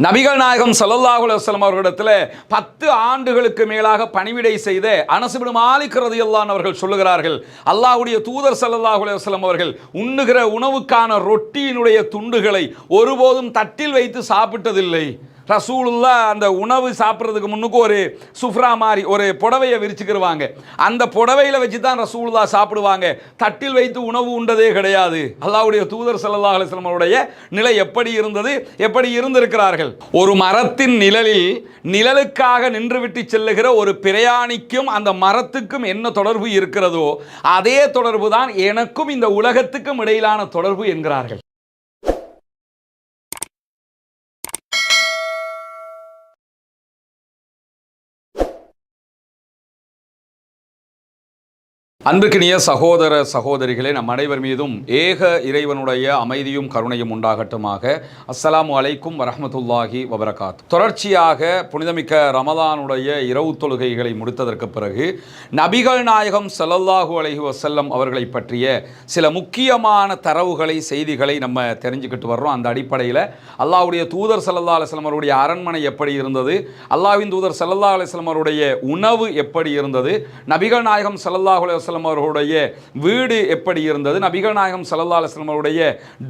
நபிகள் நாயகம் ஸல்லல்லாஹு அலைஹி வஸல்லம் அவர்களிடத்தில் 10 ஆண்டுகளுக்கு மேலாக பணிவிடை செய்த அனஸ் இப்னு மாலிக் ரலியல்லாஹு அன்ஹு அவர்கள் சொல்லுகிறார்கள், அல்லாஹ்வுடைய தூதர் ஸல்லல்லாஹு அலைஹி வஸல்லம் அவர்கள் உண்ணுகிற உணவுக்கான ரொட்டியினுடைய துண்டுகளை ஒருபோதும் தட்டில் வைத்து சாப்பிட்டதில்லை. ரசூலுல்லாஹ் அந்த உணவு சாப்பிட்றதுக்கு முன்னுக்கு ஒரு சுஃப்ரா மாதிரி ஒரு புடவையை விரிச்சுக்கிடுவாங்க. அந்த புடவையில் வச்சு தான் ரசூலுல்லாஹ் சாப்பிடுவாங்க. தட்டில் வைத்து உணவு உண்டதே கிடையாது. அல்லாஹ்வுடைய தூதர் ஸல்லல்லாஹு அலைஹி வஸல்லம் அவருடைய நிலை எப்படி இருந்தது, எப்படி இருந்திருக்கிறார்கள்? ஒரு மரத்தின் நிழலில் நிழலுக்காக நின்றுவிட்டு செல்லுகிற ஒரு பிரயாணிக்கும் அந்த மரத்துக்கும் என்ன தொடர்பு இருக்கிறதோ அதே தொடர்பு தான் எனக்கும் இந்த உலகத்துக்கும் இடையிலான தொடர்பு என்கிறார்கள். அன்புக்கினிய சகோதர சகோதரிகளே, நம் அனைவர் மீதும் ஏக இறைவனுடைய அமைதியும் கருணையும் உண்டாகட்டுமாக. அஸ்ஸலாமு அலைக்கும் வரஹ்மத்துல்லாஹி வபரகாத். தொடர்ச்சியாக புனிதமிக்க ரமதானுடைய இரவு தொழுகைகளை முடித்ததற்கு பிறகு நபிகள் நாயகம் ஸல்லல்லாஹு அலைஹி வஸல்லம் அவர்களை பற்றிய சில முக்கியமான தரவுகளை, செய்திகளை நம்ம தெரிஞ்சுக்கிட்டு வர்றோம். அந்த அடிப்படையில் அல்லாஹ்வுடைய தூதர் ஸல்லல்லாஹு அலைஹி வஸல்லம் அவருடைய அரண்மனை எப்படி இருந்தது, அல்லாஹ்வின் தூதர் ஸல்லல்லாஹு அலைஹி வஸல்லம் அவருடைய உணவு எப்படி இருந்தது, நபிகள் நாயகம் ஸல்லல்லாஹு அலைஹி வஸல்லம் அவர்களுடைய வீடு எப்படி இருந்தது, நபிகள் நாயகம் ஸல்லல்லாஹு அலைஹி வஸல்லம் அவருடைய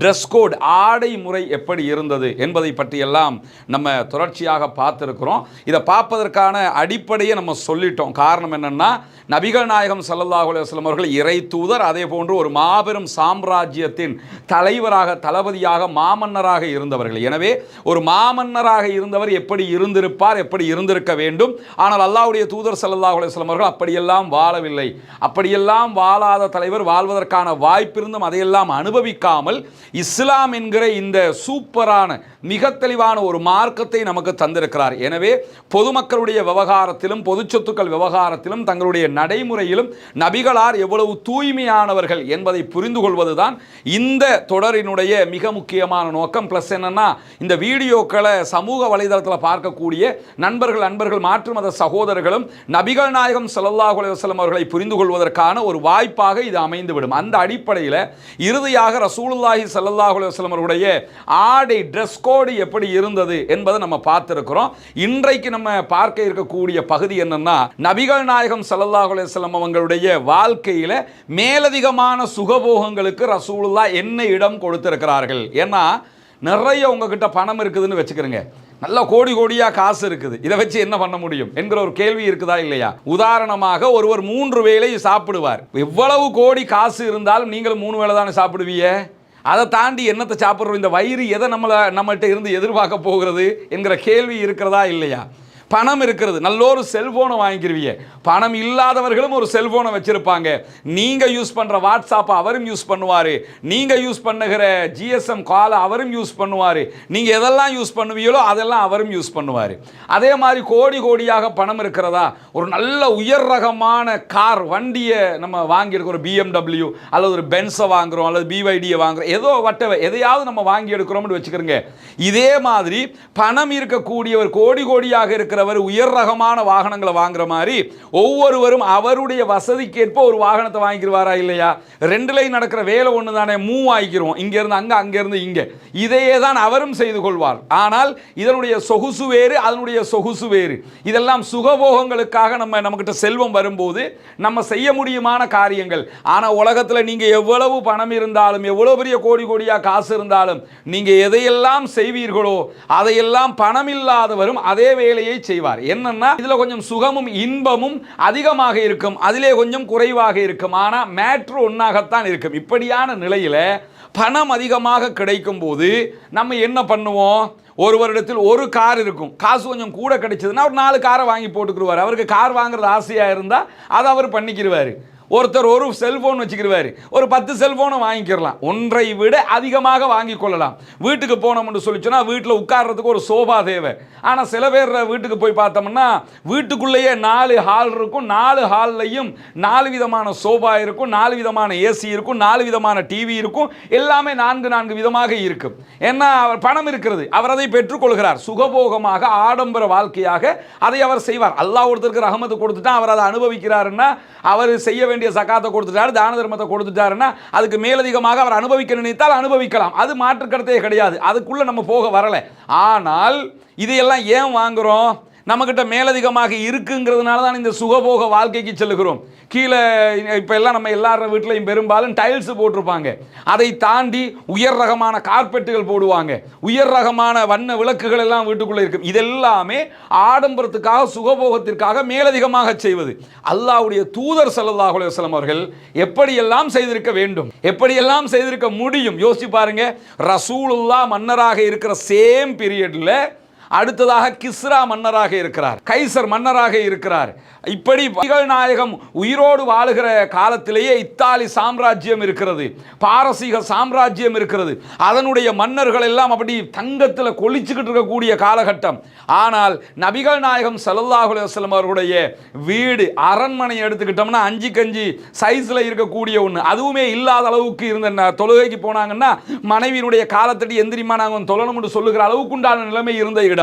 ட்ரெஸ் கோட், ஆடை முறை எப்படி இருந்தது என்பதை பற்றியெல்லாம் நம்ம தொடர்ச்சியாக பார்த்துருக்கிறோம். இதை பார்ப்பதற்கான அடிப்படையை நம்ம சொல்லிட்டோம். காரணம் என்னன்னா, நபிகள் நாயகம் ஸல்லல்லாஹு அலைஹி வஸல்லம் அவர்கள் இறை தூதர், அதே போன்று ஒரு மாபெரும் சாம்ராஜ்யத்தின் தலைவராக, தளபதியாக, மாமன்னராக இருந்தவர்கள். எனவே ஒரு மாமன்னராக இருந்தவர் எப்படி இருந்திருப்பார், எப்படி இருந்திருக்க வேண்டும். ஆனால் அல்லாஹ்வுடைய தூதர் ஸல்லல்லாஹு அலைஹி வஸல்லம் அவர்கள் அப்படியெல்லாம் வாழவில்லை. அப்படியெல்லாம் வாழாத தலைவர், வாழ்வதற்கான வாய்ப்பிருந்தும் அதையெல்லாம் அனுபவிக்காமல் இஸ்லாம் என்கிற இந்த சூப்பரான, மிக தெளிவான ஒரு மார்க்கத்தை நமக்கு தந்திருக்கிறார். எனவே பொதுமக்களுடைய விவகாரத்திலும், பொது சொத்துக்கள் விவகாரத்திலும், தங்களுடைய நடைமுறையிலும் நபிகளார் எவ்வளவு தூய்மையானவர்கள் என்பதை புரிந்து கொள்வதுதான் இந்த தொடரினுடைய மிக முக்கியமான நோக்கம். பிளஸ் என்னன்னா, இந்த வீடியோக்களை சமூக வலைதளத்தில் பார்க்கக்கூடிய நண்பர்கள், மாற்று மத சகோதரர்களும் நபிகள் நாயகம் ஸல்லல்லாஹு அலைஹி வஸல்லம் அவர்களை புரிந்து கொள்வதற்கான ஒரு வாய்ப்பாக இது அமைந்துவிடும். அந்த அடிப்படையில் இறுதியாக ரசூலுல்லாஹி ஸல்லல்லாஹு அலைஹி வஸல்லம் அவருடைய ஆடை, ட்ரெஸ் கோடு எப்படி இருந்தது என்பதை நம்ம பார்த்திருக்கிறோம். இன்றைக்கு நம்ம பார்க்க இருக்கக்கூடிய பகுதி என்னன்னா, நபிகள் நாயகம் ஸல்லல்லாஹு அலைஹி வஸல்லம் அவங்களுடைய வாழ்க்கையில மேலதிகமான சுகபோகங்களுக்கு ரசூலுல்லாஹ் என்ன இடம் கொடுத்திருக்கிறார்கள். ஏன்னா நிறைய உங்ககிட்ட பணம் இருக்குதுன்னு வச்சுக்கிறீங்க, நல்ல கோடி கோடியாக காசு இருக்குது, இதை வச்சு என்ன பண்ண முடியும் என்கிற ஒரு கேள்வி இருக்குதா இல்லையா? உதாரணமாக ஒருவர் 3 வேளை சாப்பிடுவார். எவ்வளவு கோடி காசு இருந்தாலும் நீங்கள் 3 வேளை தானே சாப்பிடுவீங்க. அதை தாண்டி என்னத்தை சாப்பிட்றோம்? இந்த வயிறு எதை நம்மகிட்ட இருந்து எதிர்பார்க்க போகிறது என்கிற கேள்வி இருக்கிறதா இல்லையா? பணம் இருக்கிறது, நல்ல ஒரு செல்போனை வாங்கிக்கிறவீங்க. பணம் இல்லாதவர்களும் ஒரு செல்போனை வச்சிருப்பாங்க. நீங்க யூஸ் பண்ற வாட்ஸ்அப்பை அவரும் யூஸ் பண்ணுவார், நீங்க யூஸ் பண்ணுகிற ஜிஎஸ்எம் காலை அவரும் யூஸ் பண்ணுவார், நீங்க எதெல்லாம் யூஸ் பண்ணுவீங்களோ அதெல்லாம் அவரும் யூஸ் பண்ணுவார். அதே மாதிரி கோடி கோடியாக பணம் இருக்கிறதா, ஒரு நல்ல உயர் ரகமான கார், வண்டியை நம்ம வாங்கியிருக்கிறோம், ஒரு BMW அல்லது ஒரு பென்ஸை வாங்குறோம், அல்லது BYD வாங்குறோம், ஏதோ எதையாவது நம்ம வாங்கி எடுக்கிறோம்னு வச்சுக்கிறோங்க. இதே மாதிரி பணம் இருக்கக்கூடியவர், கோடி கோடியாக இருக்கிற உயர் ரகமான வாகனங்களை வாங்குற மாதிரி ஒவ்வொருவரும் அவருடைய வசதிக்கேற்ப ஒரு வாகனத்தை வாங்கிடுவாரா இல்லையா? 2 லைன் நடக்கிற வேலை ஒன்று தானே, மூவ் ஆகிக்கிறோம், இங்க இருந்து அங்க, அங்க இருந்து இங்க. இதையே தான் அவரும் செய்து கொள்வார். ஆனால் இதனுடைய சொகுசு வேறு, அதனுடைய சொகுசு வேறு. இதெல்லாம் சுகபோகங்களுக்காக நம்மகிட்ட செல்வம் வரும்போது நம்ம செய்ய முடியுமான காரியங்கள். ஆனால் உலகத்தில் நீங்க எவ்வளவு பணம் இருந்தாலும், எவ்வளவு பெரிய கோடி கோடியா காசு இருந்தாலும், நீங்க எதையெல்லாம் செய்வீர்களோ அதையெல்லாம் பணம் இல்லாதவரும் அதே வேலையை செய்வார். என்னன்னா, இதுல கொஞ்சம் சுகமும் இன்பமும் அதிகமாக இருக்கும், அதிலே கொஞ்சம் குறைவாக இருக்கும். ஆனா மேட்ரு ஒன்னாகத்தான் இருக்கும். இப்படியான நிலையில பணம் அதிகமாக கிடைக்கும் போது நம்ம என்ன பண்ணுவோம்? ஒரு வருடத்தில் ஒரு கார் இருக்கும், காசு கொஞ்சம் கூட கிடைச்சதுன்னா ஒரு 4 காரை வாங்கி போட்டுக்குருவார். அவருக்கு கார் வாங்குறது ஆசையா இருந்தா அதை அவர் பண்ணிக்கிடுவாரு. ஒருத்தர் ஒரு செல்போன் வச்சுக்கிடுவார், ஒரு 10 செல்போனை வாங்கிக்கிறலாம், ஒன்றை விட அதிகமாக வாங்கி கொள்ளலாம். வீட்டுக்கு போனோம்னு சொல்லிச்சோன்னா வீட்டில் உட்கார்றதுக்கு ஒரு சோபா தேவை. ஆனால் சில பேர் வீட்டுக்கு போய் பார்த்தோம்னா வீட்டுக்குள்ளேயே 4 ஹால் இருக்கும், 4 ஹால்லையும் 4 விதமான சோபா இருக்கும், 4 விதமான ஏசி இருக்கும், 4 விதமான டிவி இருக்கும், எல்லாமே 4 விதமாக இருக்கும். ஏன்னா அவர் பணம் இருக்கிறது, அவர் அதை பெற்றுக்கொள்கிறார். சுகபோகமாக, ஆடம்பர வாழ்க்கையாக அதை அவர் செய்வார். அல்லாஹ் ஒருத்தருக்கு ரஹமத்து கொடுத்துட்டா அவர் அதை அனுபவிக்கிறாருன்னா அவர் செய்ய வேண்டிய வேண்டிய சகாத்தை கொடுத்துட்டாரு, தான தர்மத்தை கொடுத்துட்டாருன்னா அதுக்கு மேலதிகமாக அவர் அனுபவிக்க நினைத்தால் அனுபவிக்கலாம். அது மாற்று கருத்தே கிடையாது. அதுக்குள்ள நம்ம போக வரல. ஆனால் இதையெல்லாம் ஏன் வாங்குறோம்? நம்மக்கிட்ட மேலதிகமாக இருக்குங்கிறதுனால தான் இந்த சுகபோக வாழ்க்கைக்கு செல்லுகிறோம். கீழே இப்போ எல்லாம் நம்ம எல்லார வீட்லையும் பெரும்பாலும் டைல்ஸ் போட்டிருப்பாங்க. அதை தாண்டி உயர் ரகமான கார்பெட்டுகள் போடுவாங்க, உயர் ரகமான வண்ண விளக்குகள் எல்லாம் வீட்டுக்குள்ளே இருக்கும். இதெல்லாமே ஆடம்பரத்துக்காக சுகபோகத்திற்காக மேலதிகமாக செய்வது. அல்லாஹ்வுடைய தூதர் ஸல்லல்லாஹு அலைஹி வஸல்லம் அவர்கள் எப்படியெல்லாம் செய்திருக்க வேண்டும், எப்படியெல்லாம் செய்திருக்க முடியும் யோசிச்சு பாருங்க. ரசூலுல்லாஹ் மன்னராக இருக்கிற சேம் பீரியட்ல அடுத்ததாக கிஸ்ரா மன்னராக இருக்கிறார், கைசர் மன்னராக இருக்கிறார். இப்படி நபிகள் நாயகம் உயிரோடு வாழுகிற காலத்திலேயே இத்தாலி சாம்ராஜ்யம் இருக்கிறது, பாரசீக சாம்ராஜ்யம் இருக்கிறது. அதனுடைய மன்னர்கள் எல்லாம் அப்படி தங்கத்தில் கொளிச்சுக்கிட்டு இருக்கக்கூடிய காலகட்டம். ஆனால் நபிகள் நாயகம் ஸல்லல்லாஹு அலைஹி வஸல்லம் அவர்களுடைய வீடு, அரண்மனை எடுத்துக்கிட்டோம்னா 5க்கு 5 சைஸில் இருக்கக்கூடிய ஒன்று, அதுவுமே இல்லாத அளவுக்கு இருந்த. தொழுகைக்கு போனாங்கன்னா மனைவியினுடைய காலத்தடி எந்திரிமா நாங்கள் தொழணும்னு சொல்லுகிற அளவுக்கு உண்டான நிலைமை இருந்த இடம்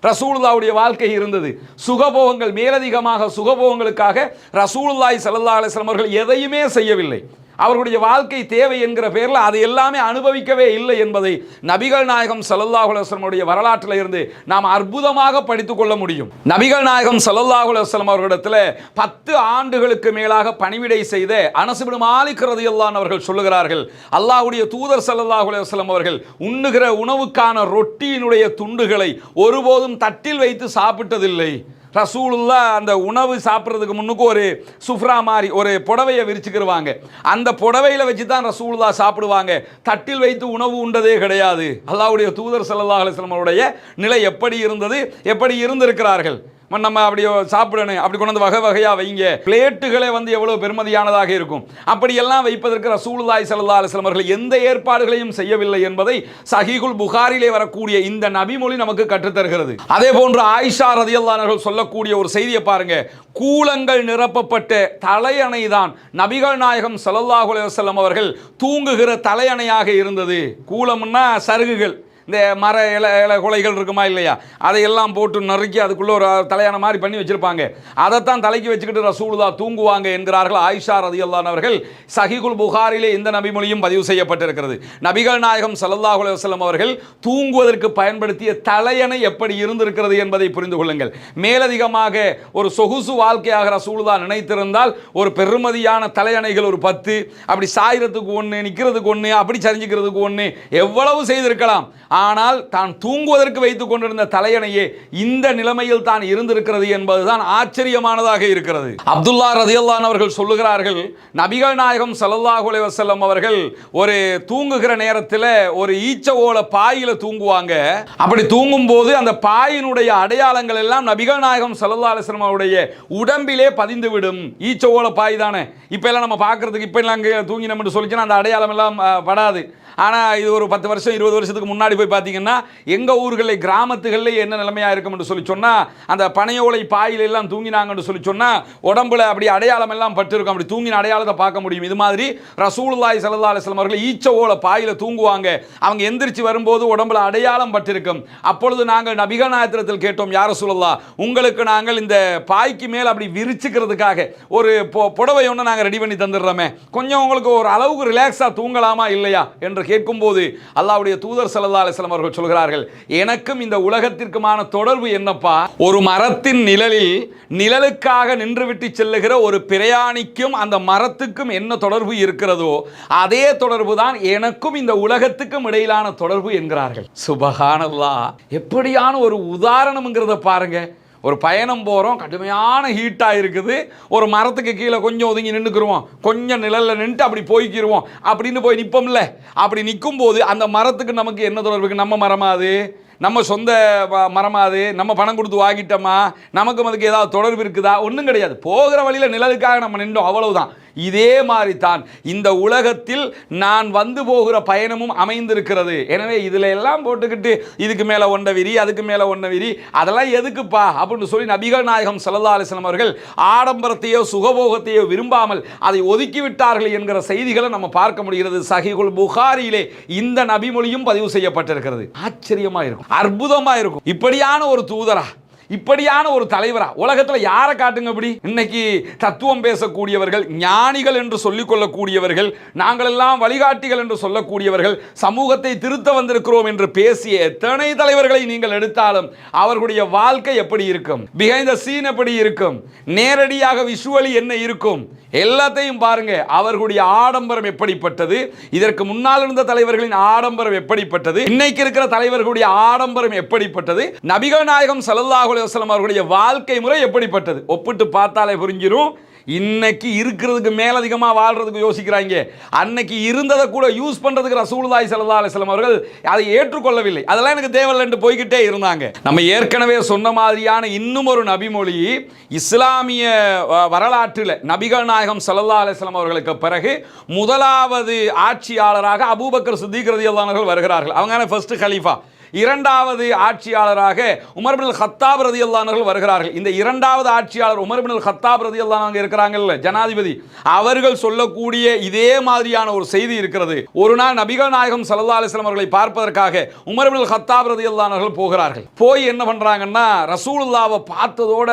ரசூலுல்லாஹ்வுடைய வாழ்க்கை இருந்தது. சுகபோகங்கள், மேலதிகமாக சுகபோகங்களுக்காக ரசூலுல்லாஹி ஸல்லல்லாஹு அலைஹி வஸல்லம் அவர்கள் எதையுமே செய்யவில்லை. அவர்களுடைய வாழ்க்கை தேவை என்கிற பெயரில் அது எல்லாமே அனுபவிக்கவே இல்லை என்பதை நபிகள் நாயகம் ஸல்லல்லாஹு அலைஹி வஸல்லம் வரலாற்றில் இருந்து நாம் அற்புதமாக படித்துக் கொள்ள முடியும். நபிகள் நாயகம் ஸல்லல்லாஹு அலைஹி வஸல்லம் அவர்களிடத்தில் 10 ஆண்டுகளுக்கு மேலாக பணிவிடை செய்த அனஸ் இப்னு மாலிக் ரலியல்லாஹு அன்ஹு அவர்கள் சொல்லுகிறார்கள், அல்லாஹ்வுடைய தூதர் ஸல்லல்லாஹு அலைஹி வஸல்லம் அவர்கள் உண்ணுகிற உணவுக்கான ரொட்டியினுடைய துண்டுகளை ஒருபோதும் தட்டில் வைத்து சாப்பிட்டதில்லை. ரசூலுல்லாஹ் அந்த உணவு சாப்பிட்றதுக்கு முன்னுக்கு ஒரு சுஃப்ரா மாதிரி ஒரு புடவையை விரிச்சுக்கிடுவாங்க. அந்த புடவையில் வச்சு தான் ரசூலுல்லாஹ் சாப்பிடுவாங்க. தட்டில் வைத்து உணவு உண்டதே கிடையாது. அல்லாஹ்வுடைய தூதர் ஸல்லல்லாஹு அலைஹி வஸல்லம் அவருடைய நிலை எப்படி இருந்தது, எப்படி இருந்திருக்கிறார்கள். நம்ம அப்படி சாப்பிடணும், அப்படி கொண்டு வந்து வகை வகையாக வைங்க. பிளேட்டுகளே வந்து எவ்வளோ பெருமதியானதாக இருக்கும். அப்படியெல்லாம் வைப்பதற்கு ரசூலுல்லாஹி ஸல்லல்லாஹு அலைஹி வஸல்லம் அவர்கள் எந்த ஏற்பாடுகளையும் செய்யவில்லை என்பதை சஹீஹுல் புகாரிலே வரக்கூடிய இந்த நபிமொழி நமக்கு கற்றுத்தருகிறது. அதே போன்று ஆயிஷா ரலியல்லாஹு அன்ஹா சொல்லக்கூடிய ஒரு செய்தியை பாருங்க. கூலங்கள் நிரப்பப்பட்ட தலையணை தான் நபிகள் நாயகம் ஸல்லல்லாஹு அலைஹி வஸல்லம் அவர்கள் தூங்குகிற தலையணையாக இருந்தது. கூலம்னா சருகுகள், இந்த மர இலை குலைகள் இருக்குமா இல்லையா, அதையெல்லாம் போட்டு நறுக்கி அதுக்குள்ளே ஒரு தலையான மாதிரி பண்ணி வச்சுருப்பாங்க. அதைத்தான் தலைக்கு வச்சுக்கிட்டு ரசூலுல்லாஹ் தூங்குவாங்க என்கிறார்கள் ஆயிஷா ரலியல்லாஹு அன்ஹா அவர்கள். சஹீஹுல் புகாரிலே இந்த நபிமொழியும் பதிவு செய்யப்பட்டிருக்கிறது. நபிகள் நாயகம் ஸல்லல்லாஹு அலைஹி வஸல்லம் அவர்கள் தூங்குவதற்கு பயன்படுத்திய தலையணை எப்படி இருந்திருக்கிறது என்பதை புரிந்து கொள்ளுங்கள். மேலதிகமாக ஒரு சொகுசு வாழ்க்கையாக ரசூலுல்லாஹ் நினைத்திருந்தால் ஒரு பெருமதியான தலையணைகள் ஒரு 10, அப்படி சாயிரத்துக்கு 1, நிற்கிறதுக்கு 1, அப்படி சரிஞ்சிக்கிறதுக்கு 1, எவ்வளவு செய்திருக்கலாம். ஆனால் தான் தூங்குவதற்கு வைத்துக் கொண்டிருந்த தலையணையே இந்த நிலைமையில் தான் இருந்திருக்கிறது என்பதுதான் ஆச்சரியமானதாக இருக்கிறது. அப்துல்லா ரலியல்லாஹு அன்ஹு அவர்கள் சொல்லுகிறார்கள், நபிகள் நாயகம் ஸல்லல்லாஹு அலைஹி வஸல்லம் அவர்கள் ஒரு தூங்குகிற நேரத்தில் ஒரு ஈச்ச ஓலை பாயில தூங்குவாங்க. அப்படி தூங்கும் போது அந்த பாயினுடைய அடையாளங்கள் எல்லாம் நபிகள் நாயகம் ஸல்லல்லாஹு அலைஹி வஸல்லம் அவருடைய உடம்பிலே பதிந்து விடும். ஈச்ச ஓலை பாய் தானே இப்ப எல்லாம் நம்ம பார்க்கறதுக்கு, இப்ப எல்லாம் தூங்கினோம்னு சொல்லிச்சுன்னா அந்த அடையாளம் எல்லாம் படாது. ஆனால் இது ஒரு 10 வருஷம் 20 வருஷத்துக்கு முன்னாடி போய் பார்த்தீங்கன்னா எங்கள் ஊர்களில் கிராமத்துகளில் என்ன நிலைமையாக இருக்கும்னு சொல்லி சொன்னால், அந்த பனையோலை பாயிலெல்லாம் தூங்கினாங்கன்னு சொல்லி சொன்னால் உடம்புல அப்படி அடையாளம் எல்லாம் பட்டிருக்கும். அப்படி தூங்கின அடையாளத்தை பார்க்க முடியும். இது மாதிரி ரசூலுல்லாஹி ஸல்லல்லாஹு அலைஹி வஸல்லம் அவர்கள் ஈச்ச ஓலை பாயில தூங்குவாங்க. அவங்க எந்திரிச்சு வரும்போது உடம்புல அடையாளம் பட்டிருக்கும். அப்பொழுது நாங்கள் நபிகள் நாயகத்தில் கேட்டோம், யா ரசூலல்லாஹ், உங்களுக்கு நாங்கள் இந்த பாய்க்கு மேல் அப்படி விரிச்சுக்கிறதுக்காக ஒரு புடவை ஒன்று நாங்கள் ரெடி பண்ணி தந்துடுறோமே, கொஞ்சம் உங்களுக்கு ஒரு அளவுக்கு ரிலாக்ஸாக தூங்கலாமா இல்லையா என்று கேட்கும்போது அல்லாஹ்வுடைய தூதர் ஸல்லல்லாஹு அலைஹி வஸல்லம் அவர்கள் சொல்கிறார்கள், எனக்கும் இந்த உலகத்திற்குமான தொடர்பு என்னப்பா, ஒரு மரத்தின் நிழலில் நிழலுக்காக நின்றுவிட்டு செல்லுகிற ஒரு பிரயாணிக்கும் அந்த மரத்துக்கும் என்ன தொடர்பு இருக்கிறதோ அதே தொடர்பு தான் எனக்கும் இந்த உலகத்துக்கும் இடையிலான தொடர்பு என்கிறார்கள். சுபஹானல்லாஹ், எப்படியான ஒரு உதாரணம்ங்கிறத பாருங்க. ஒரு பயணம் போகிறோம், கடுமையான ஹீட்டாக இருக்குது, ஒரு மரத்துக்கு கீழே கொஞ்சம் ஒதுங்கி நின்றுக்குருவோம், கொஞ்சம் நிழலில் நின்றுட்டு அப்படி போய்க்கிடுவோம் அப்படின்னு போய் நிற்போம்ல. அப்படி நிற்கும் போது அந்த மரத்துக்கு நமக்கு என்ன தொடர்புக்கு? நம்ம மரமாது, நம்ம சொந்த மரமாது, நம்ம பணம் கொடுத்து வாங்கிட்டோமா, நமக்கும் அதுக்கு ஏதாவது தொடர்பு இருக்குதா? ஒன்றும் கிடையாது. போகிற வழியில் நிழலுக்காக நம்ம நின்றோம், அவ்வளவுதான். இதே மாதிரி தான் இந்த உலகத்தில் நான் வந்து போகிற பயணமும் அமைந்திருக்கிறது. எனவே இதில் எல்லாம் போட்டுக்கிட்டு இதுக்கு மேலே ஒன்றை விரி, அதுக்கு மேலே ஒன்றை விரி, அதெல்லாம் எதுக்குப்பா அப்படின்னு சொல்லி நபிகள் நாயகம் ஸல்லல்லாஹு அலைஹி வஸல்லம் அவர்கள் ஆடம்பரத்தையோ சுகபோகத்தையோ விரும்பாமல் அதை ஒதுக்கிவிட்டார்கள் என்கிற செய்திகளை நம்ம பார்க்க முடிகிறது. சஹீஹுல் புகாரியிலே இந்த நபிமொழியும் பதிவு செய்யப்பட்டிருக்கிறது. ஆச்சரியமாக இருக்கும், அற்புதமாக இருக்கும். இப்படியான ஒரு தூதரா, இப்படியான ஒரு தலைவரா உலகத்துல யாரை காட்டுங்க? அப்படி இன்னைக்கு தத்துவம் பேசக்கூடியவர்கள், ஞானிகள் என்று சொல்லிக் கொள்ளக்கூடியவர்கள், நாங்கள் எல்லாம் வழிகாட்டிகள் என்று சொல்லக்கூடியவர்கள், சமூகத்தை திருத்த வந்திருக்கிறோம் என்று பேசிய எத்தனை தலைவர்களை நீங்கள் எடுத்தாலும் அவர்களுடைய வாழ்க்கை எப்படி இருக்கும், பிஹைண்ட் தி சீன் எப்படி இருக்கும், நேரடியாக விஷுவலி என்ன இருக்கும், எல்லாத்தையும் பாருங்க. அவர்களுடைய ஆடம்பரம் எப்படிப்பட்டது, இதற்கு முன்னால் இருந்த தலைவர்களின் ஆடம்பரம் எப்படிப்பட்டது, இன்னைக்கு இருக்கிற தலைவர்களுடைய ஆடம்பரம் எப்படிப்பட்டது, நபிகள் நாயகம் ஸல்லல்லாஹு அலைஹி வஸல்லம் அவர்களுடைய வாழ்க்கை முறை எப்படிப்பட்டது, ஒப்பிட்டு பார்த்தாலே புரிஞ்சிரும். இன்னைக்கு இருக்கிறதுக்கு மேலதிகமா வாழ்றதுக்கு யோசிக்கிறாங்க. அன்னைக்கு இருந்ததை கூட யூஸ் பண்றதுக்கு ரசூலுல்லாஹி ஸல்லல்லாஹு அலைஹி வஸல்லம் அவர்கள் அதை ஏற்றுக்கொள்ளவில்லை. அதெல்லாம் எனக்கு தேவையில்லைன்னு போய்கிட்டே இருந்தாங்க. நம்ம ஏற்கனவே சொன்ன மாதிரியான இன்னும் ஒரு நபிமொழி இஸ்லாமிய வரலாற்றில் நபிகள் நாயகம் ஸல்லல்லாஹு அலைஹி வஸல்லம் அவர்களுக்கு பிறகு முதலாவது ஆட்சியாளராக அபூபக்கர் சித்திக் ரலியல்லாஹு அன்ஹு வருகிறார்கள். அவங்க ஃபர்ஸ்ட் கலீஃபா. இரண்டாவது ஆட்சியாளராக உமர் இப்னுல் கத்தாப் ரலியல்லாஹு அன்ஹு வருகிறார்கள். இந்த இரண்டாவது ஆட்சியாளர் உமர் இப்னுல் கத்தாப் ரலியல்லாஹு அன்ஹு இருக்கிறாங்கல்ல, ஜனாதிபதி, அவர்கள் சொல்லக்கூடிய இதே மாதிரியான ஒரு செய்தி இருக்கிறது. ஒரு நாள் நபிகள் நாயகம் ஸல்லல்லாஹு அலைஹி வஸல்லம் அவர்களை பார்ப்பதற்காக உமர் இப்னுல் கத்தாப் ரலியல்லாஹு அன்ஹு போகிறார்கள். போய் என்ன பண்றாங்கன்னா, ரசூலுல்லாஹ்வை பார்த்ததோட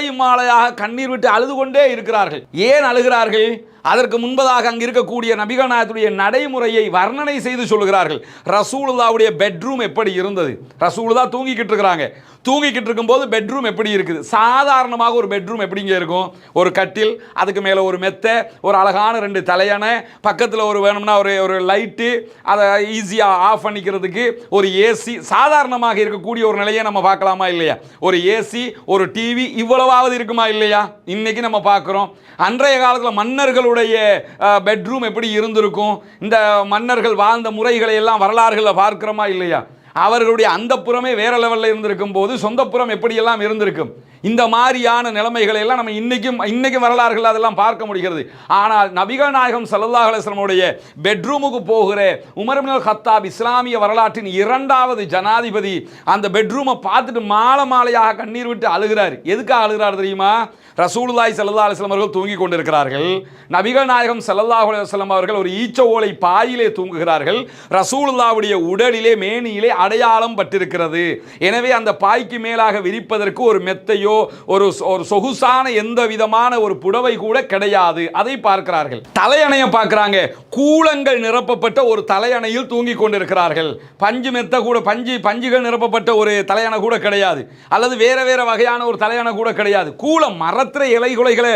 மாலையாக கண்ணீர் விட்டு அழுது கொண்டே இருக்கிறார்கள். ஏன் அழுகிறார்கள்? அதற்கு முன்பதாக அங்கு இருக்கக்கூடிய நபிகள் நாயகத்துடைய நடைமுறையை வர்ணனை செய்து சொல்கிறார்கள். ரசூலுல்லாஹ்வுடைய பெட்ரூம் எப்படி இருந்தது, ரசூலுல்லாஹ் தூங்கிக்கிட்டு இருக்கிறாங்க, தூங்கிக்கிட்டு இருக்கும்போது பெட்ரூம் எப்படி இருக்குது. சாதாரணமாக ஒரு பெட்ரூம் எப்படிங்க இருக்கும்? ஒரு கட்டில், அதுக்கு மேலே ஒரு மெத்தை, ஒரு அழகான 2 தலையணை, பக்கத்தில் ஒரு வேணும்னா ஒரு லைட்டு, அதை ஈஸியாக ஆஃப் பண்ணிக்கிறதுக்கு ஒரு ஏசி, சாதாரணமாக இருக்கக்கூடிய ஒரு நிலையை நம்ம பார்க்கலாமா இல்லையா? ஒரு ஏசி, ஒரு டிவி, இவ்வளவாவது இருக்குமா இல்லையா? இன்னைக்கு நம்ம பார்க்குறோம். அன்றைய காலத்தில் மன்னர்களுடைய பெட்ரூம் எப்படி இருந்திருக்கும், இந்த மன்னர்கள் வாழ்ந்த முறைகளை எல்லாம் வரலாறுகளில் பார்க்கிறோமா இல்லையா? அவர்களுடைய அந்த புறமே வேற லெவலில் இருந்திருக்கும் போது சொந்தப்புறம் எப்படியெல்லாம் இருந்திருக்கும். இந்த மாதிரியான நிலைமைகளை எல்லாம் நம்ம இன்னைக்கும் வரலாறுகள் அதெல்லாம் பார்க்க முடிகிறது. ஆனால் நபிகள் நாயகம் ஸல்லல்லாஹு அலைஹி வஸல்லம் உடைய பெட்ரூமுக்கு போகிற உமர் இப்னுல் கத்தாப், இஸ்லாமிய வரலாற்றின் இரண்டாவது ஜனாதிபதி, அந்த பெட்ரூமை பார்த்துட்டு மாலையாக கண்ணீர் விட்டு அழுகிறார். எதுக்காக அழுகிறார் தெரியுமா? ரசூலுல்லாஹி ஸல்லல்லாஹு அலைஹி வஸல்லம் அவர்கள் தூங்கிக் கொண்டிருக்கிறார்கள். நபிகள் நாயகம் ஸல்லல்லாஹு அலைஹி வஸல்லம் அவர்கள் ஒரு ஈச்ச ஓலை பாயிலே தூங்குகிறார்கள். ரசூலுல்லாஹ்வுடைய உடலிலே, மேனியிலே அடையாளம் பட்டிருக்கிறது. எனவே அந்த பாய்க்கு மேலாக விரிப்பதற்கு ஒரு மெத்தையோ ஒரு சொகுசான எந்த விதமான ஒரு புடவை கூட கிடையாது. அதை பார்க்கிறார்கள். தலையணையை பார்க்கிறாங்க. கூலங்கள் நிரப்பப்பட்ட ஒரு தலையணையில் தூங்கிக் கொண்டிருக்கிறார்கள். பஞ்சு மெத்த கூட, பஞ்சுகள் நிரப்பப்பட்ட ஒரு தலையணை கூட கிடையாது. அல்லது வேற வகையான ஒரு தலையணை கூட கிடையாது. கூலம், மரத்திர இலைகுலைகளை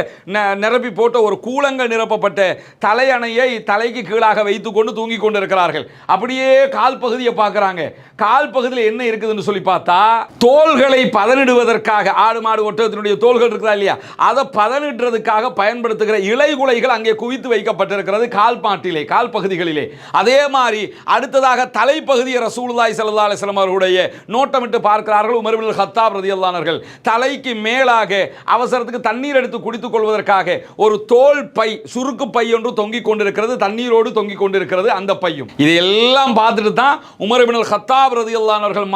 நிரப்பி போட்ட ஒரு கூலங்கள் நிரப்பப்பட்ட தலையணையை தலைக்கு கீழாக வைத்துக் கொண்டு தூங்கிக் கொண்டிருக்கிறார்கள். அப்படியே கால் பகுதியை பார்க்கிறாங்க. கால் பகுதியில் என்ன இருக்குதுன்னு சொல்லி பார்த்தா, தோள்களை பதனிடுவதற்காக, ஆடு மாடு ஒட்டகத்தினுடைய தோள்கள் இருக்கிறா இல்லையா, அதை பதனிடுறதுக்காக பயன்படுத்துகிற இலைகுலைகள் அங்கே குவித்து வைக்கப்பட்டிருக்கிறது கால்பாட்டிலே, கால் பகுதிகளிலே. அதே மாதிரி அடுத்ததாக தலைப்பகுதியை ரசூலுல்லாஹி ஸல்லல்லாஹு அலைஹி வஸல்லம் அவர்களுடைய நோட்டமிட்டு பார்க்கிறார்கள் உமர் இப்னுல் கத்தாப் ரலியல்லாஹு அன்ஹு. தலைக்கு மேலாக அவசரத்துக்கு தண்ணீர் எடுத்து குடித்துக் கொள்வதற்காக ஒரு தோல் பை, சுருக்கு பை ஒன்று தொங்கிக் கொண்டிருக்கிறது, தண்ணீரோடு தொங்கிக் கொண்டிருக்கிறது அந்த பையும். இதையெல்லாம் பார்த்துட்டு தான் உமர் இப்னுல் கத்தாப் ரலியல்லாஹு அன்ஹு அவர்கள்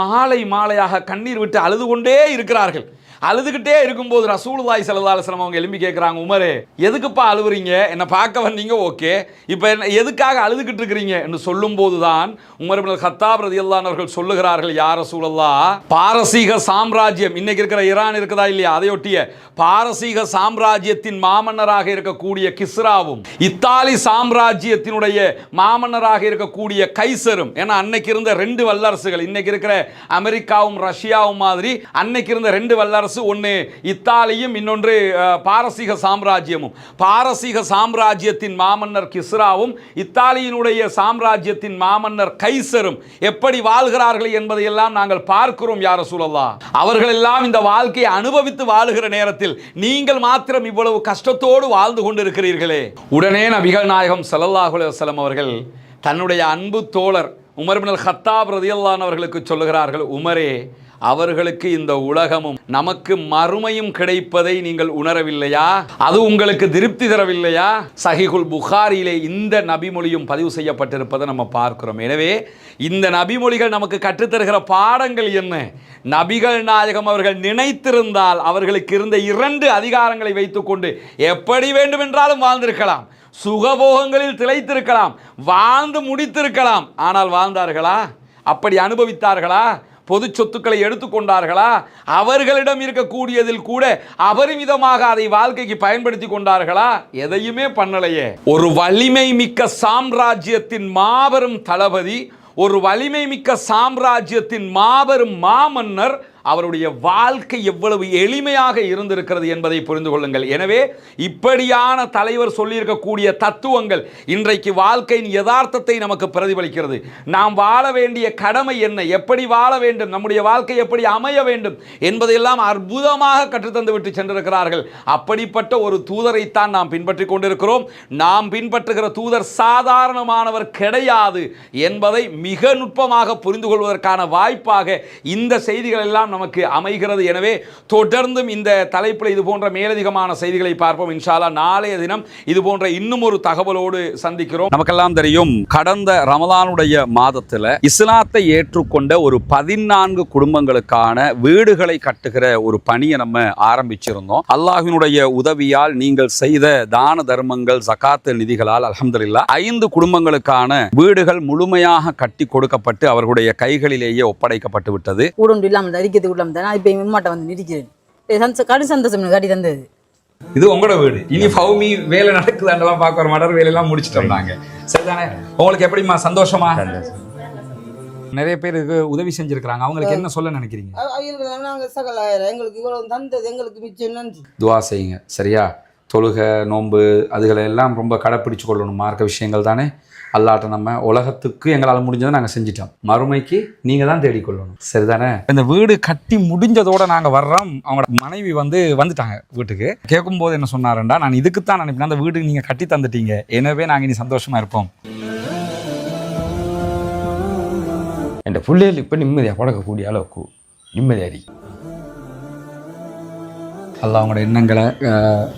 மாலையாக கண்ணீர் விட்டு அழுது கொண்டே இருக்கிறார்கள். அழுதுகிட்டே இருக்கும்போது ரசூலுல்லாஹி ஸல்லல்லாஹு அலைஹி வஸல்லம் அவங்க எழும்பி கேட்குறாங்க, உமரே எதுக்குப்பா அழுவுறீங்க? என்னை பார்க்க வந்தீங்க, ஓகே, இப்போ எதுக்காக அழுதுகிட்டு இருக்கிறீங்க என்று சொல்லும்போது தான் உமர் இப்னுல் கத்தாப் ரலியல்லாஹு அன்ஹு அவர்கள் சொல்லுகிறார்கள், யா ரசூலல்லாஹ், பாரசீக சாம்ராஜ்யம், இன்னைக்கு இருக்கிற ஈரான் இருக்குதா இல்லையா, அதையொட்டிய பாரசீக சாம்ராஜ்யத்தின் மாமன்னராக இருக்கக்கூடிய கிஸ்ராவும், இத்தாலி சாம்ராஜ்யத்தினுடைய மாமன்னராக இருக்கக்கூடிய கைசரும், ஏன்னா அன்னைக்கு இருந்த 2 வல்லரசுகள், இன்னைக்கு இருக்கிற அமெரிக்காவும் ரஷ்யாவும் மாதிரி அன்னைக்கு இருந்த 2 வல்லரசு, ஒன்று இத்தாலியும் இன்னொன்று பாரசீக சாம்ராஜ்யமும். பாரசீக சாம்ராஜ்யத்தின் மாமன்னர் கிஸ்ராவும் இத்தாலியினுடைய சாம்ராஜ்யத்தின் மாமன்னர் கைசரும் எப்படி வாழ்கிறார்கள் என்பதையெல்லாம் நாங்கள் பார்க்கிறோம் யா ரசூலல்லாஹ். அவர்கள் எல்லாம் இந்த வாழ்க்கையை அனுபவித்து வாழுகிற நேரத்தில் நீங்கள் மாத்திரம் இவ்வளவு கஷ்டத்தோடு வாழ்ந்து கொண்டிருக்கிறீர்களே. உடனே நபிகள் நாயகம் ஸல்லல்லாஹு அலைஹி வஸல்லம் அவர்கள் தன்னுடைய அன்பு தோழர் உமர் இப்னுல் கத்தாப் ரலியல்லாஹு அன்ஹு அவர்களுக்கு சொல்லுகிறார்கள், உமரே, அவர்களுக்கு இந்த உலகமும் நமக்கு மறுமையும் கிடைப்பதை நீங்கள் உணரவில்லையா? அது உங்களுக்கு திருப்தி தரவில்லையா? சஹீஹுல் புகாரியிலே இந்த நபிமொழியும் பதிவு செய்யப்பட்டிருப்பதை நம்ம பார்க்கிறோம். எனவே இந்த நபிமொழிகள் நமக்கு கற்றுத்தருகிற பாடங்கள் என்ன? நபிகள் நாயகம் அவர்கள் நினைத்திருந்தால் அவர்களுக்கு இருந்த 2 அதிகாரங்களை வைத்துக்கொண்டு எப்படி வேண்டுமென்றாலும் வாழ்ந்திருக்கலாம், சுகபோகங்களில் திளைத்திருக்கலாம், வாழ்ந்து முடித்திருக்கலாம். ஆனால் வாழ்ந்தார்களா? அப்படி அனுபவித்தார்களா? பொது சொத்துக்களை எடுத்துக்கொண்டார்களா? அவர்களிடம் இருக்கக்கூடியதில் கூட அபரிமிதமாக அதை வாழ்க்கைக்கு பயன்படுத்தி கொண்டார்களா? எதையுமே பண்ணலையே. ஒரு வலிமை மிக்க சாம்ராஜ்யத்தின் மாபெரும் தளபதி, ஒரு வலிமை மிக்க சாம்ராஜ்யத்தின் மாபெரும் மாமன்னர், அவருடைய வாழ்க்கை எவ்வளவு எளிமையாக இருந்திருக்கிறது என்பதை புரிந்து கொள்ளுங்கள். எனவே இப்படியான தலைவர் சொல்லியிருக்கக்கூடிய தத்துவங்கள் இன்றைக்கு வாழ்க்கையின் யதார்த்தத்தை நமக்கு பிரதிபலிக்கிறது. நாம் வாழ வேண்டிய கடமை என்ன, எப்படி வாழ வேண்டும், நம்முடைய வாழ்க்கை எப்படி அமைய வேண்டும் என்பதையெல்லாம் அற்புதமாக கற்றுத்தந்து விட்டு சென்றிருக்கிறார்கள். அப்படிப்பட்ட ஒரு தூதரைத்தான் நாம் பின்பற்றி கொண்டிருக்கிறோம். நாம் பின்பற்றுகிற தூதர் சாதாரணமானவர் கிடையாது என்பதை மிக நுட்பமாக புரிந்து கொள்வதற்கான வாய்ப்பாக இந்த செய்திகள் எல்லாம் நமக்கு அமைகிறது. எனவே தொடர்ந்தும் இந்த தலைப்பில் இது போன்ற மேலதிகமான செய்திகளை பார்ப்போம். இன்ஷா அல்லாஹ் நாளைய தினம் இது போன்ற இன்னும் ஒரு தகவலோடு சந்திக்கிறோம். நமக்கெல்லாம் தெரியும், கடந்த ரமலானுடைய மாதத்தில் இஸ்லாத்தை ஏற்றுக்கொண்ட ஒரு 14 குடும்பங்களுக்கான வீடுகளை கட்டுகிற ஒரு பணியை நம்ம ஆரம்பிச்சிருந்தோம். அல்லாஹ்வினுடைய உதவியால் நீங்கள் செய்த தான தர்மங்கள், ஜகாத் நிதிகளால் அல்ஹம்துலில்லாஹ் 5 குடும்பங்களுக்கான வீடுகள் முழுமையாக கட்டி கொடுக்கப்பட்டு அவர்களுடைய கைகளிலேயே ஒப்படைக்கப்பட்டு விட்டது. இது உங்களோட வீடு. இனி ஃபௌமி வேலை நடக்குதாண்டெல்லாம் பார்க்குற மடர் வேலையெல்லாம் முடிச்சுட்டு வந்தாங்க. சரிதானே? உங்களுக்கு எப்படிமா? சந்தோஷமா? நிறைய பேருக்கு உதவி செஞ்சிருக்கிறாங்க. அவங்களுக்கு என்ன சொல்ல நினைக்கிறீங்க? துவா செய்யுங்க. சரியா? தொழுகை, நோன்பு அதுகளை எல்லாம் ரொம்ப கடைப்பிடிச்சு கொள்ளணும். மார்க்க விஷயங்கள் தானே. அல்லாட்ட நம்ம உலகத்துக்கு எங்களால் முடிஞ்சதை நாங்கள் செஞ்சிட்டோம். மறுமைக்கு நீங்கள் தான் தேடிக்கொள்ளணும். சரிதானே? இந்த வீடு கட்டி முடிஞ்சதோட நாங்கள் வர்றோம். அவங்களோட மனைவி வந்துட்டாங்க வீட்டுக்கு. கேட்கும்போது என்ன சொன்னாருண்டா, நான் இதுக்குத்தான் நினைப்பேன், அந்த வீடு நீங்கள் கட்டி தந்துட்டீங்க, எனவே நாங்கள் இனி சந்தோஷமாக இருப்போம். என் பிள்ளைகள் இப்போ நிம்மதியாக பழக்கக்கூடிய அளவுக்கு நிம்மதியாரி அல்லாஹ் அவங்களோட எண்ணங்களை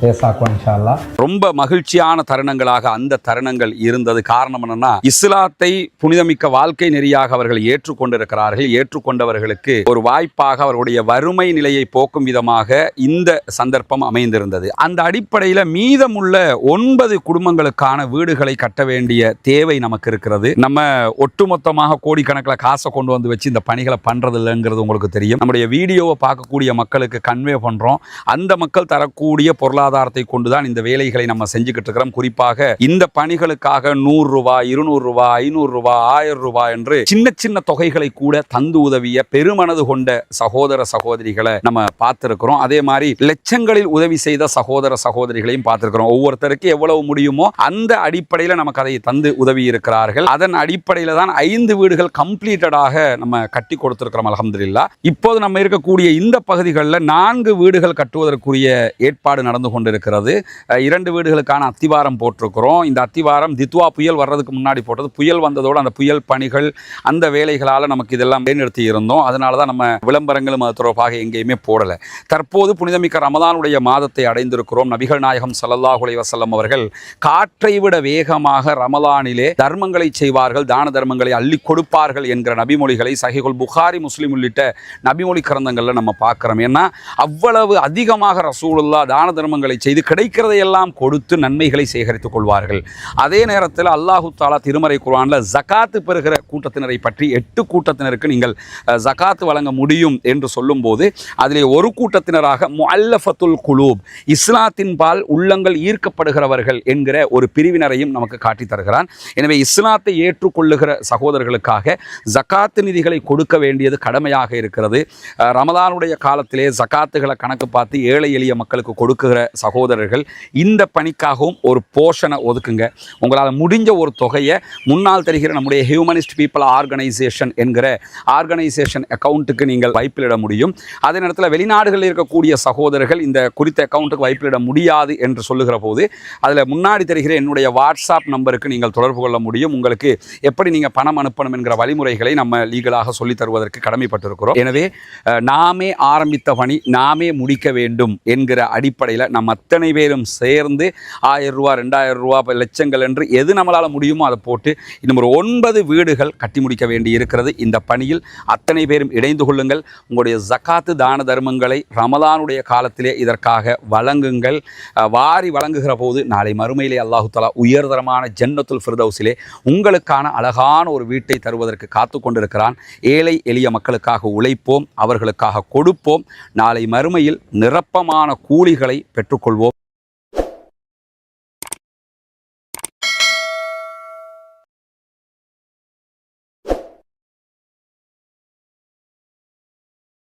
பேசாக்குவான் இன்ஷா அல்லாஹ். ரொம்ப மகிழ்ச்சியான தருணங்களாக அந்த தருணங்கள் இருந்தது. காரணம் என்னன்னா, இஸ்லாத்தை புனிதமிக்க வாழ்க்கை நெறியாக அவர்கள் ஏற்றுக்கொண்டிருக்கிறார்கள். ஏற்றுக்கொண்டவர்களுக்கு ஒரு வாய்ப்பாக அவர்களுடைய வறுமை நிலையை போக்கும் விதமாக இந்த சந்தர்ப்பம் அமைந்திருந்தது. அந்த அடிப்படையில் மீதமுள்ள 9 குடும்பங்களுக்கான வீடுகளை கட்ட வேண்டிய தேவை நமக்கு இருக்கிறது. நம்ம ஒட்டுமொத்தமாக கோடிக்கணக்கில் காசை கொண்டு வந்து வச்சு இந்த பணிகளை பண்றது இல்லைங்கிறது உங்களுக்கு தெரியும். நம்முடைய வீடியோவை பார்க்கக்கூடிய மக்களுக்கு கன்வே பண்றோம். அந்த மக்கள் தரக்கூடிய பொருளாதாரத்தை கொண்டுதான் இந்த வேலைகளை நம்ம செஞ்சுக்கிட்டு இருக்கிறோம். குறிப்பாக இந்த பணிகளுக்காக 100 ரூபாய், 200 ரூபாய், 500 ரூபாய், 1000 ரூபாய் என்று சின்ன சின்ன தொகைகளை கூட தந்து உதவிய பெருமனது கொண்ட சகோதர சகோதரிகளை நம்ம பார்த்திருக்கிறோம். அதே மாதிரி லட்சங்களில் உதவி செய்த சகோதர சகோதரிகளையும் பார்த்திருக்கிறோம். ஒவ்வொருத்தருக்கு எவ்வளவு முடியுமோ அந்த அடிப்படையில் நமக்கு அதை தந்து உதவி இருக்கிறார்கள். அதன் அடிப்படையில் தான் 5 வீடுகள் கம்ப்ளீட்டடாக நம்ம கட்டி கொடுத்திருக்கிறோம் அல்ஹம்துலில்லாஹ். இப்போது நம்ம இருக்கக்கூடிய இந்த பகுதிகளில் 4 வீடுகள் கட்டுவதற்குரிய ஏற்பாடு நடந்து கொண்டிருக்கிறது. 2 வீடுகளுக்கான அத்திவாரம் போட்டிருக்கிறோம். இந்த அத்திவாரம் தித்வா புயல் வர்றதுக்கு முன்னாடி போட்டது. புயல் வந்ததோடு அந்த புயல் பணிகள், அந்த வேலைகளால் நமக்கு இதெல்லாம் நிறுத்தி இருந்தோம். அதனால தான் நம்ம விளம்பரங்களும் அது தொடர்பாக எங்கேயுமே போடலை. தற்போது புனிதமிக்க ரமலானுடைய மாதத்தை அடைந்திருக்கிறோம். நபிகள் நாயகம் ஸல்லல்லாஹு அலைஹி வஸல்லம் அவர்கள் காற்றை விட வேகமாக ரமலானிலே தர்மங்களை செய்வார்கள், தான தர்மங்களை அள்ளி கொடுப்பார்கள் என்கிற நபிமொழிகளை சஹீஹுல் புகாரி, முஸ்லிம் உள்ளிட்ட நபிமொழி கிரந்தங்களில் நம்ம பார்க்குறோம். ஏன்னா அவ்வளவு அதிகமாக ரசூலுல்லாஹ் தான தர்மங்களை செய்து கிடைக்கிறதையெல்லாம் கொடுத்து நன்மைகளை சேகரித்துக் கொள்வார்கள். அதே நேரத்தில் அல்லாஹு தாலா திருமறை குர்ஆனில் ஜகாத்து பெறுகிற கூட்டத்தினரை பற்றி 8 கூட்டத்தினருக்கு நீங்கள் ஜகாத்து வழங்க முடியும் என்று சொல்லும்போது அதிலே ஒரு கூட்டத்தினராக முஅல்லஃபத்துல் குலூப், இஸ்லாத்தின் பால் உள்ளங்கள் ஈர்க்கப்படுகிறவர்கள் என்கிற ஒரு பிரிவினரையும் நமக்கு காட்டி தருகிறான். எனவே இஸ்லாத்தை ஏற்றுக்கொள்ளுகிற சகோதரர்களுக்காக ஜகாத்து நிதிகளை கொடுக்க வேண்டியது கடமையாக இருக்கிறது. ரமலானுடைய காலத்திலே ஜகாத்துகளை கணக்கு பார்த்து ஏழை எளிய மக்களுக்கு கொடுக்குகிற சகோதரர்கள் இந்த பணிக்காகவும் ஒரு போர்ஷனை ஒதுக்குங்க. உங்களால் முடிஞ்ச ஒரு தொகையை முன்னால் தெரிகிற நம்முடைய ஹியூமனிஸ்ட் பீப்புள் ஆர்கனைசேஷன் என்கிற ஆர்கனைசேஷன் அக்கௌண்ட்டுக்கு நீங்கள் வைப்பிலிட முடியும். அதே நேரத்தில் வெளிநாடுகளில் இருக்கக்கூடிய சகோதரர்கள் இந்த குறித்த அக்கௌண்ட்டுக்கு வைப்பிலிட முடியாது என்று சொல்லுகிற போது அதில் முன்னாடி தெரிகிற என்னுடைய வாட்ஸ்அப் நம்பருக்கு நீங்கள் தொடர்பு கொள்ள முடியும். உங்களுக்கு எப்படி நீங்கள் பணம் அனுப்பணும் என்கிற வழிமுறைகளை நம்ம லீகலாக சொல்லித் தருவதற்கு கடமைப்பட்டிருக்கிறோம். எனவே நாமே ஆரம்பித்த பணி நாமே முடிக்க வேண்டும் வேண்டும் என்கிற அடிப்படையில் நம்ம அத்தனை பேரும் சேர்ந்து 1000 ரூபா 2000 ரூபா லட்சங்கள் என்று எது நம்மளால் முடியுமோ அதை போட்டு இன்னும் ஒரு 9 வீடுகள் கட்டி முடிக்க வேண்டி இருக்கிறது. இந்த பணியில் அத்தனை பேரும் இணைந்து கொள்ளுங்கள். உங்களுடைய ஜகாத்து தான தர்மங்களை ரமலானுடைய காலத்திலே இதற்காக வழங்குங்கள். வாரி வழங்குகிற போது நாளை மறுமையிலே அல்லாஹு தஆலா உயர்தரமான ஜன்னத்துல் ஃபிர்தௌஸிலே உங்களுக்கான அழகான ஒரு வீட்டை தருவதற்கு காத்து கொண்டிருக்கிறான். ஏழை எளிய மக்களுக்காக உழைப்போம், அவர்களுக்காக கொடுப்போம். நாளை மறுமையில் நிரப்பமான கூலிகளை பெற்றுக்கொள்வோம்.